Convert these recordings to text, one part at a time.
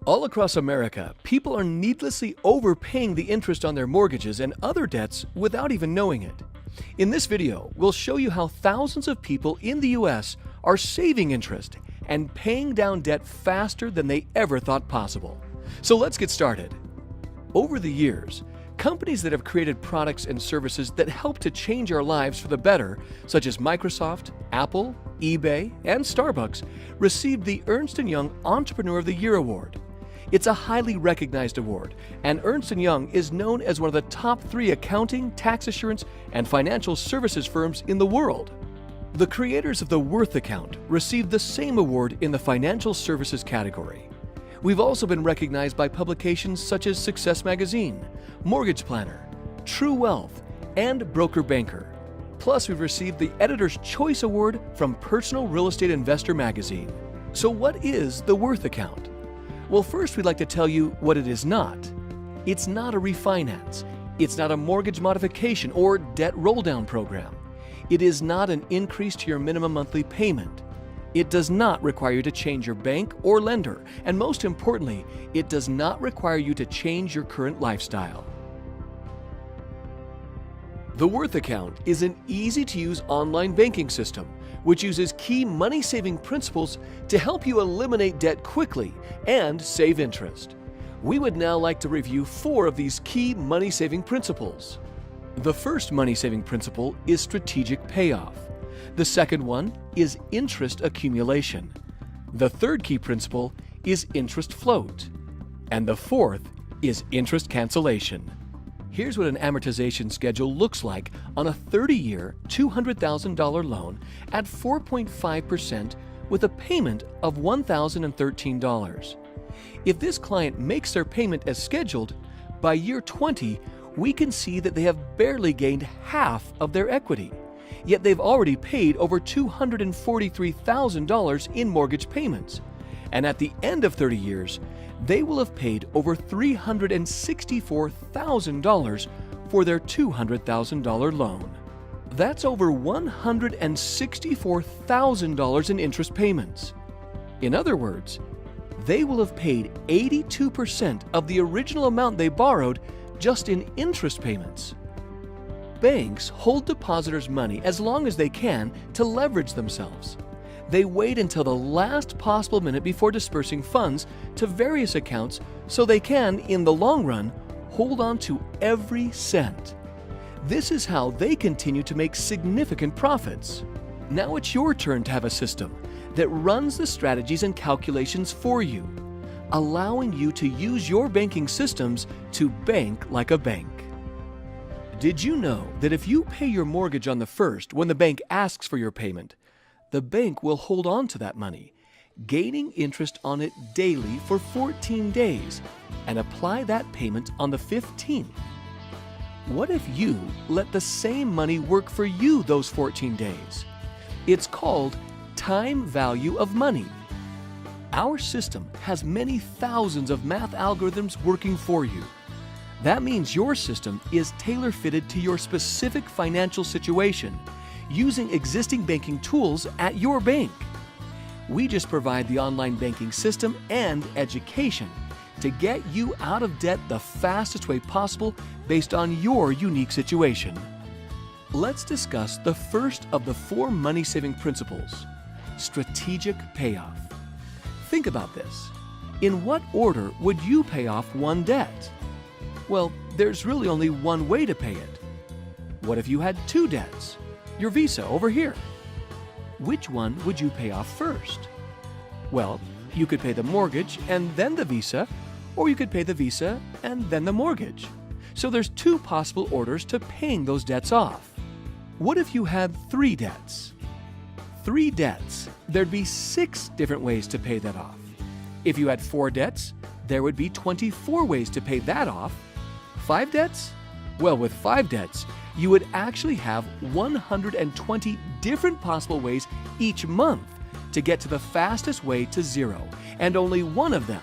All across America, people are needlessly overpaying the interest on their mortgages and other debts without even knowing it. In this video, we'll show you how thousands of people in the US are saving interest and paying down debt faster than they ever thought possible. So let's get started. Over the years, companies that have created products and services that help to change our lives for the better, such as Microsoft, Apple, eBay, and Starbucks, received the Ernst & Young Entrepreneur of the Year award. It's a highly recognized award, and Ernst & Young is known as one of the top 3 accounting, tax assurance, and financial services firms in the world. The creators of the Worth account received the same award in the financial services category. We've also been recognized by publications such as Success Magazine, Mortgage Planner, True Wealth, and Broker Banker. Plus, we've received the Editor's Choice Award from Personal Real Estate Investor Magazine. So what is the Worth account? Well, first we'd like to tell you what it is not. It's not a refinance. It's not a mortgage modification or debt roll-down program. It is not an increase to your minimum monthly payment. It does not require you to change your bank or lender, and most importantly, it does not require you to change your current lifestyle. The Worth account is an easy-to-use online banking system which uses key money-saving principles to help you eliminate debt quickly and save interest. We would now like to review 4 of these key money-saving principles. The first money-saving principle is strategic payoff. The second one is interest accumulation. The third key principle is interest float. And the fourth is interest cancellation. Here's what an amortization schedule looks like on a 30-year, $200,000 loan at 4.5% with a payment of $1,013. If this client makes their payment as scheduled, by year 20, we can see that they have barely gained half of their equity. Yet they've already paid over $243,000 in mortgage payments. And at the end of 30 years, they will have paid over $364,000 for their $200,000 loan. That's over $164,000 in interest payments. In other words, they will have paid 82% of the original amount they borrowed just in interest payments. Banks hold depositors' money as long as they can to leverage themselves. They wait until the last possible minute before dispersing funds to various accounts so they can, in the long run, hold on to every cent. This is how they continue to make significant profits. Now it's your turn to have a system that runs the strategies and calculations for you, allowing you to use your banking systems to bank like a bank. Did you know that if you pay your mortgage on the 1st when the bank asks for your payment, the bank will hold on to that money, gaining interest on it daily for 14 days, and apply that payment on the 15th? What if you let the same money work for you those 14 days? It's called time value of money. Our system has many thousands of math algorithms working for you. That means your system is tailor-fitted to your specific financial situation, using existing banking tools at your bank. We just provide the online banking system and education to get you out of debt the fastest way possible based on your unique situation. Let's discuss the first of the 4 money-saving principles, strategic payoff. Think about this. In what order would you pay off one debt? Well, there's really only one way to pay it. What if you had 2 debts? Your Visa over here. Which one would you pay off first? Well, you could pay the mortgage and then the Visa, or you could pay the Visa and then the mortgage. So there's 2 possible orders to paying those debts off. What if you had 3 debts? 3 debts, there'd be 6 different ways to pay that off. If you had 4 debts, there would be 24 ways to pay that off. 5 debts? Well, with 5 debts, you would actually have 120 different possible ways each month to get to the fastest way to 0, and only one of them,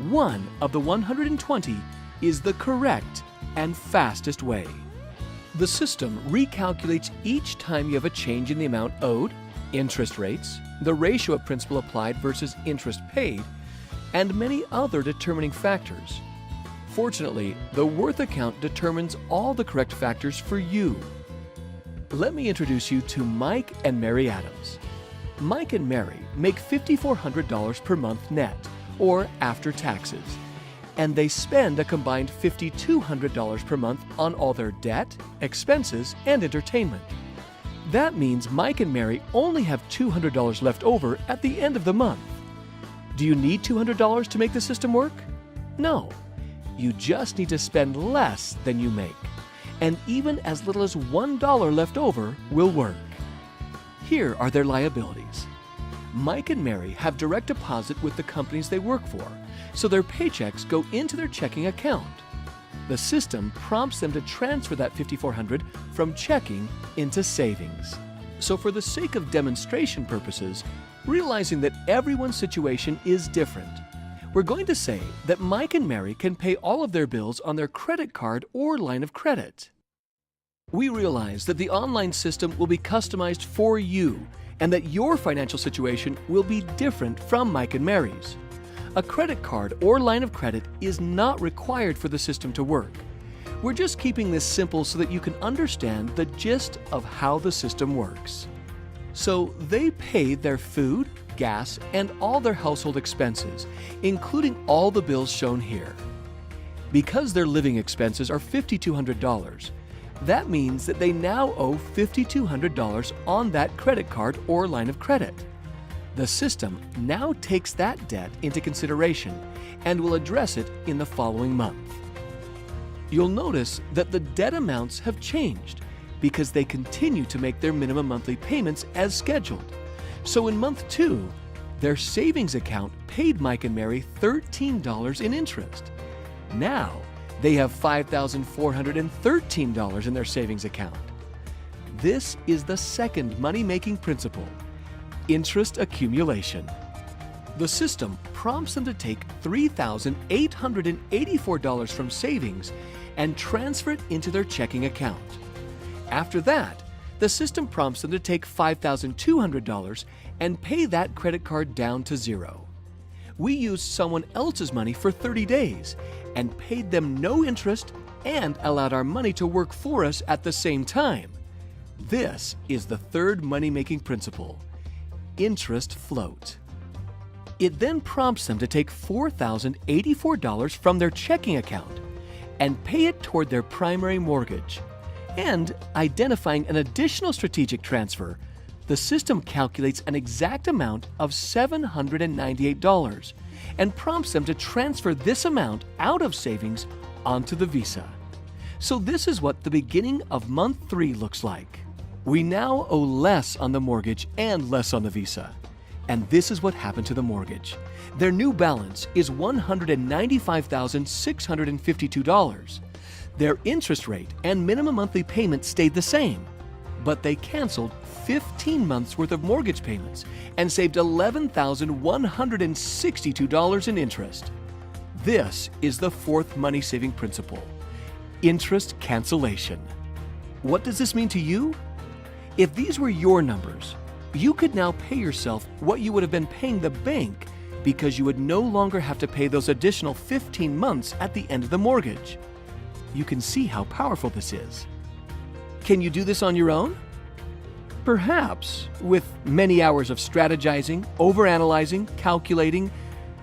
one of the 120, is the correct and fastest way. The system recalculates each time you have a change in the amount owed, interest rates, the ratio of principal applied versus interest paid, and many other determining factors. Fortunately, the Worth account determines all the correct factors for you. Let me introduce you to Mike and Mary Adams. Mike and Mary make $5,400 per month net, or after taxes, and they spend a combined $5,200 per month on all their debt, expenses, and entertainment. That means Mike and Mary only have $200 left over at the end of the month. Do you need $200 to make the system work? No. You just need to spend less than you make, and even as little as $1 left over will work. Here are their liabilities. Mike and Mary have direct deposit with the companies they work for, so their paychecks go into their checking account. The system prompts them to transfer that $5,400 from checking into savings. So for the sake of demonstration purposes, realizing that everyone's situation is different, we're going to say that Mike and Mary can pay all of their bills on their credit card or line of credit. We realize that the online system will be customized for you and that your financial situation will be different from Mike and Mary's. A credit card or line of credit is not required for the system to work. We're just keeping this simple so that you can understand the gist of how the system works. So they pay their food, gas, and all their household expenses, including all the bills shown here. Because their living expenses are $5,200, that means that they now owe $5,200 on that credit card or line of credit. The system now takes that debt into consideration and will address it in the following month. You'll notice that the debt amounts have changed because they continue to make their minimum monthly payments as scheduled. So in month 2, their savings account paid Mike and Mary $13 in interest. Now, they have $5,413 in their savings account. This is the second money-making principle, interest accumulation. The system prompts them to take $3,884 from savings and transfer it into their checking account. After that, the system prompts them to take $5,200 and pay that credit card down to zero. We used someone else's money for 30 days and paid them no interest and allowed our money to work for us at the same time. This is the third money-making principle, interest float. It then prompts them to take $4,084 from their checking account and pay it toward their primary mortgage. And identifying an additional strategic transfer, the system calculates an exact amount of $798 and prompts them to transfer this amount out of savings onto the Visa. So this is what the beginning of month 3 looks like. We now owe less on the mortgage and less on the Visa. And this is what happened to the mortgage. Their new balance is $195,652. Their interest rate and minimum monthly payment stayed the same, but they canceled 15 months worth of mortgage payments and saved $11,162 in interest. This is the fourth money-saving principle, interest cancellation. What does this mean to you? If these were your numbers, you could now pay yourself what you would have been paying the bank because you would no longer have to pay those additional 15 months at the end of the mortgage. You can see how powerful this is. Can you do this on your own? Perhaps, with many hours of strategizing, overanalyzing, calculating,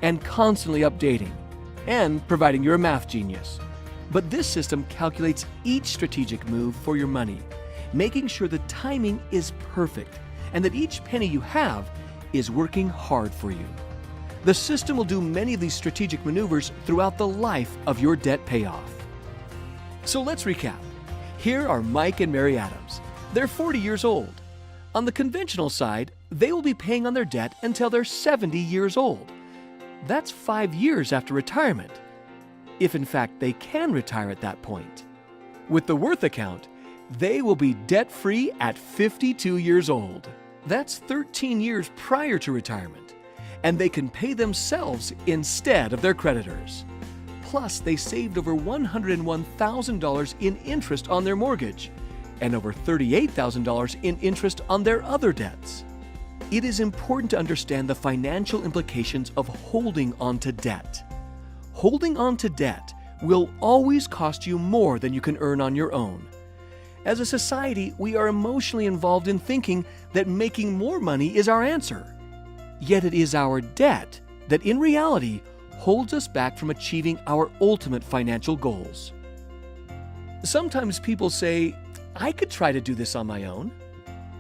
and constantly updating, and providing you're a math genius. But this system calculates each strategic move for your money, making sure the timing is perfect and that each penny you have is working hard for you. The system will do many of these strategic maneuvers throughout the life of your debt payoff. So let's recap. Here are Mike and Mary Adams. They're 40 years old. On the conventional side, they will be paying on their debt until they're 70 years old. That's 5 years after retirement, if in fact they can retire at that point. With the Worth account, they will be debt-free at 52 years old. That's 13 years prior to retirement, and they can pay themselves instead of their creditors. Plus, they saved over $101,000 in interest on their mortgage and over $38,000 in interest on their other debts. It is important to understand the financial implications of holding on to debt. Holding on to debt will always cost you more than you can earn on your own. As a society, we are emotionally involved in thinking that making more money is our answer. Yet it is our debt that in reality holds us back from achieving our ultimate financial goals. Sometimes people say, I could try to do this on my own.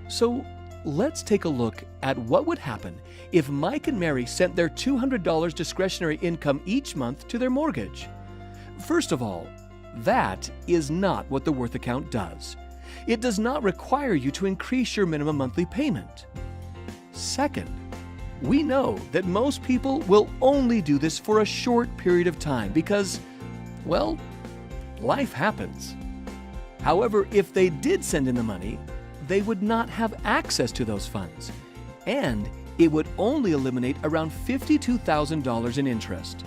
So let's take a look at what would happen if Mike and Mary sent their $200 discretionary income each month to their mortgage. First of all, that is not what the Worth account does. It does not require you to increase your minimum monthly payment. Second, we know that most people will only do this for a short period of time because, well, life happens. However, if they did send in the money, they would not have access to those funds, and it would only eliminate around $52,000 in interest.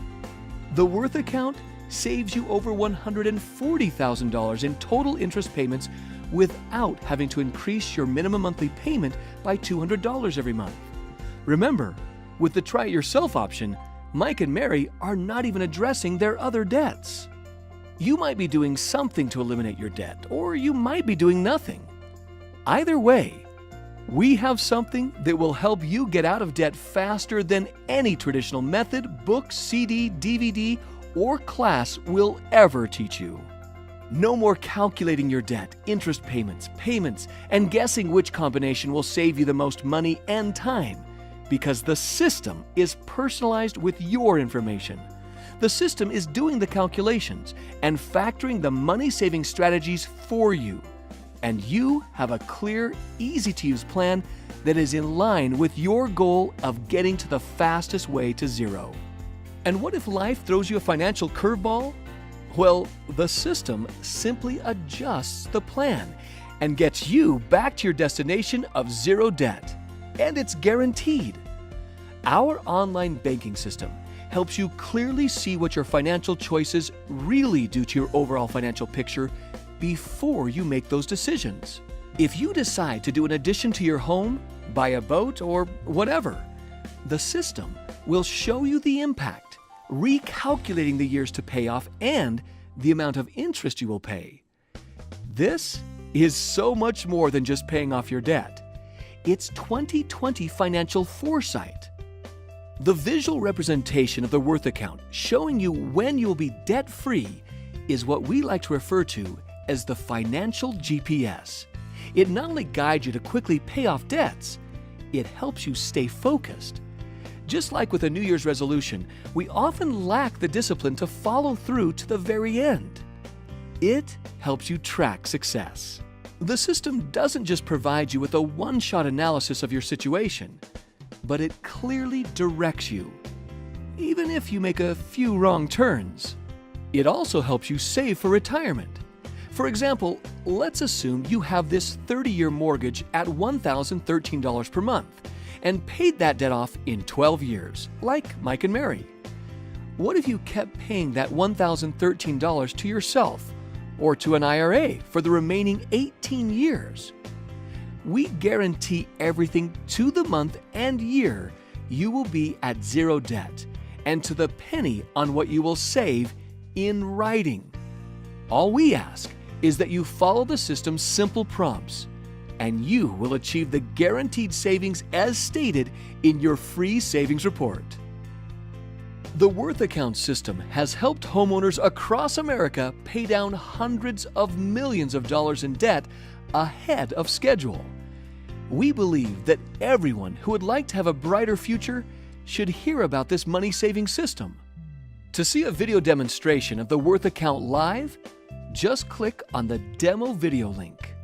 The Worth account saves you over $140,000 in total interest payments without having to increase your minimum monthly payment by $200 every month. Remember, with the Try It Yourself option, Mike and Mary are not even addressing their other debts. You might be doing something to eliminate your debt, or you might be doing nothing. Either way, we have something that will help you get out of debt faster than any traditional method, book, CD, DVD, or class will ever teach you. No more calculating your debt, interest payments, and guessing which combination will save you the most money and time, because the system is personalized with your information. The system is doing the calculations and factoring the money-saving strategies for you. And you have a clear, easy-to-use plan that is in line with your goal of getting to the fastest way to zero. And what if life throws you a financial curveball? Well, the system simply adjusts the plan and gets you back to your destination of zero debt. And it's guaranteed. Our online banking system helps you clearly see what your financial choices really do to your overall financial picture before you make those decisions. If you decide to do an addition to your home, buy a boat, or whatever, the system will show you the impact, recalculating the years to pay off and the amount of interest you will pay. This is so much more than just paying off your debt. It's 2020 financial foresight. The visual representation of the Worth account showing you when you'll be debt-free is what we like to refer to as the financial GPS. It not only guides you to quickly pay off debts, it helps you stay focused. Just like with a New Year's resolution, we often lack the discipline to follow through to the very end. It helps you track success. The system doesn't just provide you with a one-shot analysis of your situation, but it clearly directs you, even if you make a few wrong turns. It also helps you save for retirement. For example, let's assume you have this 30-year mortgage at $1,013 per month and paid that debt off in 12 years, like Mike and Mary. What if you kept paying that $1,013 to yourself or to an IRA for the remaining 18 years? We guarantee everything to the month and year you will be at zero debt and to the penny on what you will save in writing. All we ask is that you follow the system's simple prompts, and you will achieve the guaranteed savings as stated in your free savings report. The Worth account system has helped homeowners across America pay down hundreds of millions of dollars in debt ahead of schedule. We believe that everyone who would like to have a brighter future should hear about this money-saving system. To see a video demonstration of the Worth account live, just click on the demo video link.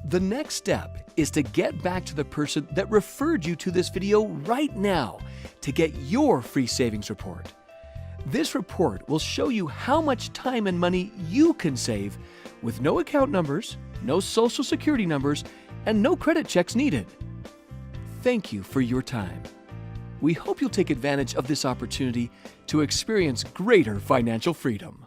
The next step is to get back to the person that referred you to this video right now to get your free savings report. This report will show you how much time and money you can save with no account numbers, no social security numbers, and no credit checks needed. Thank you for your time. We hope you'll take advantage of this opportunity to experience greater financial freedom.